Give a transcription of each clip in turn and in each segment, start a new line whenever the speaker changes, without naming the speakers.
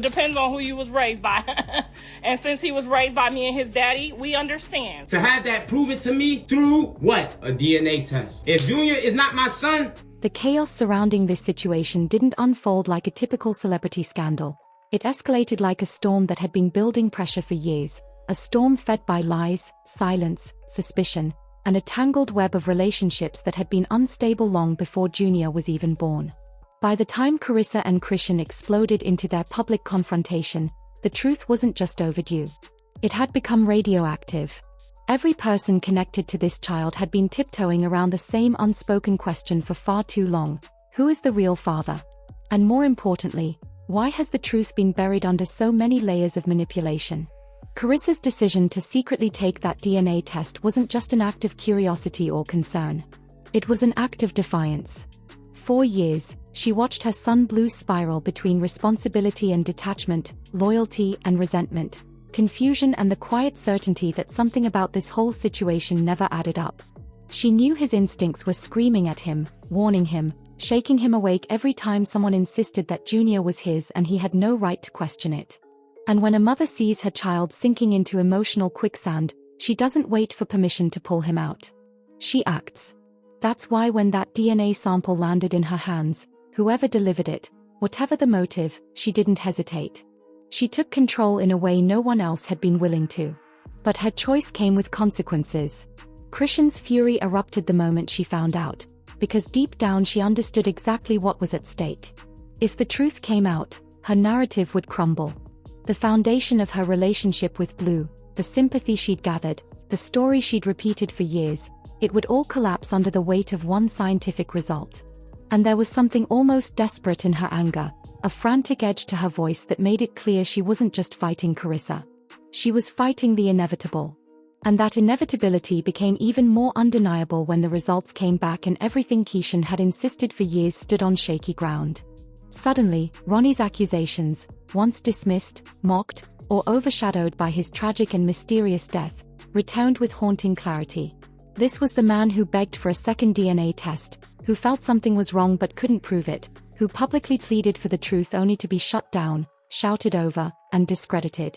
Depends on who you was raised by. And since he was raised by me and his daddy, we understand.
To have that proven to me through what? A DNA test. If Junior is not my son.
The chaos surrounding this situation didn't unfold like a typical celebrity scandal. It escalated like a storm that had been building pressure for years, a storm fed by lies, silence, suspicion, and a tangled web of relationships that had been unstable long before Junior was even born. By the time Carissa and Krishan exploded into their public confrontation, the truth wasn't just overdue. It had become radioactive. Every person connected to this child had been tiptoeing around the same unspoken question for far too long: who is the real father? And more importantly, why has the truth been buried under so many layers of manipulation? Carissa's decision to secretly take that DNA test wasn't just an act of curiosity or concern. It was an act of defiance. For years, she watched her son Blue spiral between responsibility and detachment, loyalty and resentment, confusion and the quiet certainty that something about this whole situation never added up. She knew his instincts were screaming at him, warning him, shaking him awake every time someone insisted that Junior was his and he had no right to question it. And when a mother sees her child sinking into emotional quicksand, she doesn't wait for permission to pull him out. She acts. That's why when that DNA sample landed in her hands, whoever delivered it, whatever the motive, she didn't hesitate. She took control in a way no one else had been willing to. But her choice came with consequences. Krishan's fury erupted the moment she found out, because deep down she understood exactly what was at stake. If the truth came out, her narrative would crumble. The foundation of her relationship with Blue, the sympathy she'd gathered, the story she'd repeated for years, it would all collapse under the weight of one scientific result. And there was something almost desperate in her anger, a frantic edge to her voice that made it clear she wasn't just fighting Carissa. She was fighting the inevitable. And that inevitability became even more undeniable when the results came back and everything Krishan had insisted for years stood on shaky ground. Suddenly, Ronnie's accusations, once dismissed, mocked, or overshadowed by his tragic and mysterious death, returned with haunting clarity. This was the man who begged for a second DNA test, who felt something was wrong but couldn't prove it, who publicly pleaded for the truth only to be shut down, shouted over, and discredited.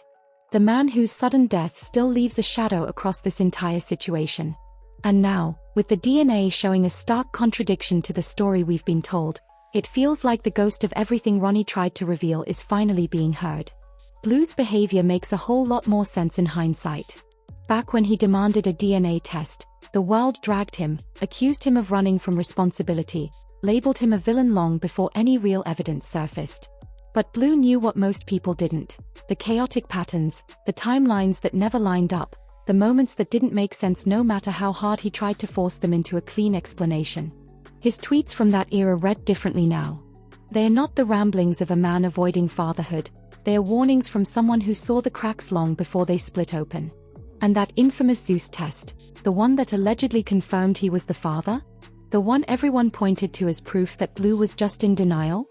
The man whose sudden death still leaves a shadow across this entire situation. And now, with the DNA showing a stark contradiction to the story we've been told, it feels like the ghost of everything Ronnie tried to reveal is finally being heard. Blue's behavior makes a whole lot more sense in hindsight. Back when he demanded a DNA test, the world dragged him, accused him of running from responsibility, labeled him a villain long before any real evidence surfaced. But Blue knew what most people didn't: the chaotic patterns, the timelines that never lined up, the moments that didn't make sense no matter how hard he tried to force them into a clean explanation. His tweets from that era read differently now. They are not the ramblings of a man avoiding fatherhood, they are warnings from someone who saw the cracks long before they split open. And that infamous Zeus test, the one that allegedly confirmed he was the father? The one everyone pointed to as proof that Blue was just in denial?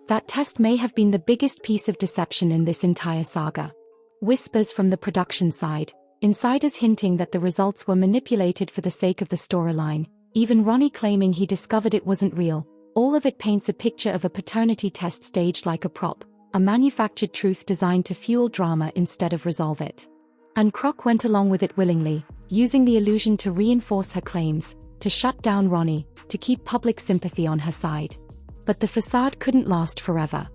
That test may have been the biggest piece of deception in this entire saga. Whispers from the production side, insiders hinting that the results were manipulated for the sake of the storyline, even Ronnie claiming he discovered it wasn't real. All of it paints a picture of a paternity test staged like a prop, a manufactured truth designed to fuel drama instead of resolve it. And Croc went along with it willingly, using the illusion to reinforce her claims, to shut down Ronnie, to keep public sympathy on her side. But the facade couldn't last forever.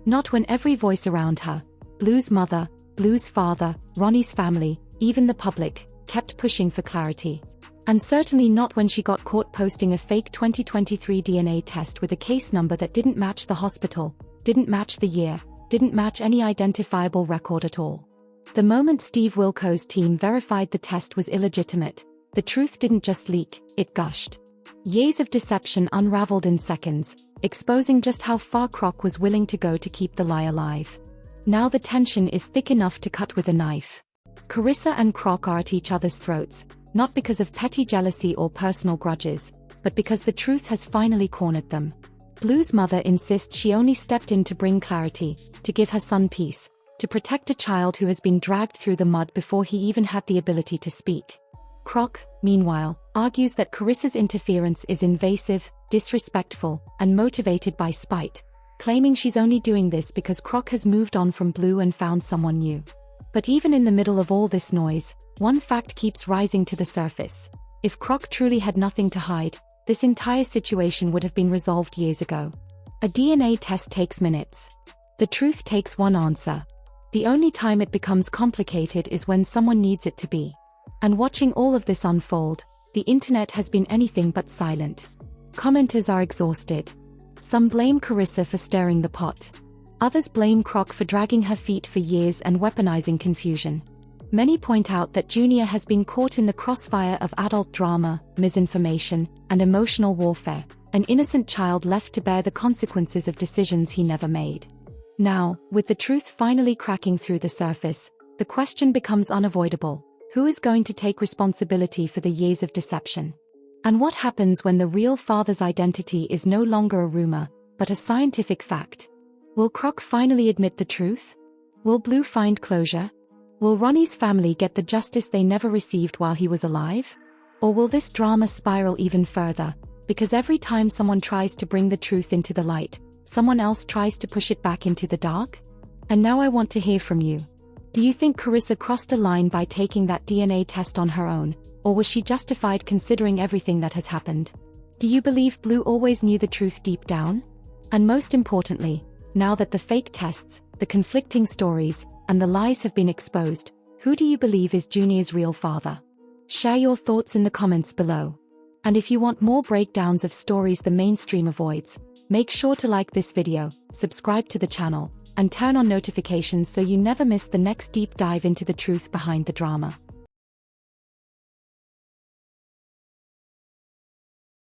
Not when every voice around her, Blue's mother, Blue's father, Ronnie's family, even the public, kept pushing for clarity. And certainly not when she got caught posting a fake 2023 DNA test with a case number that didn't match the hospital, didn't match the year, didn't match any identifiable record at all. The moment Steve Wilko's team verified the test was illegitimate, the truth didn't just leak, it gushed. Years of deception unraveled in seconds, exposing just how far Croc was willing to go to keep the lie alive. Now the tension is thick enough to cut with a knife. Carissa and Croc are at each other's throats, not because of petty jealousy or personal grudges, but because the truth has finally cornered them. Blue's mother insists she only stepped in to bring clarity, to give her son peace, to protect a child who has been dragged through the mud before he even had the ability to speak. Croc, meanwhile, argues that Carissa's interference is invasive, disrespectful, and motivated by spite, claiming she's only doing this because Croc has moved on from Blue and found someone new. But even in the middle of all this noise, one fact keeps rising to the surface. If Croc truly had nothing to hide, this entire situation would have been resolved years ago. A DNA test takes minutes. The truth takes one answer. The only time it becomes complicated is when someone needs it to be. And watching all of this unfold, the internet has been anything but silent. Commenters are exhausted. Some blame Karissa for stirring the pot. Others blame Croc for dragging her feet for years and weaponizing confusion. Many point out that Junior has been caught in the crossfire of adult drama, misinformation, and emotional warfare, an innocent child left to bear the consequences of decisions he never made. Now, with the truth finally cracking through the surface, the question becomes unavoidable. Who is going to take responsibility for the years of deception? And what happens when the real father's identity is no longer a rumor, but a scientific fact? Will Croc finally admit the truth? Will Blue find closure? Will Ronnie's family get the justice they never received while he was alive? Or will this drama spiral even further, because every time someone tries to bring the truth into the light, someone else tries to push it back into the dark? And now I want to hear from you. Do you think Karissa crossed a line by taking that DNA test on her own, or was she justified considering everything that has happened? Do you believe Blue always knew the truth deep down? And most importantly, now that the fake tests, the conflicting stories, and the lies have been exposed, who do you believe is Junior's real father? Share your thoughts in the comments below. And if you want more breakdowns of stories the mainstream avoids, make sure to like this video, subscribe to the channel, and turn on notifications so you never miss the next deep dive into the truth behind the drama.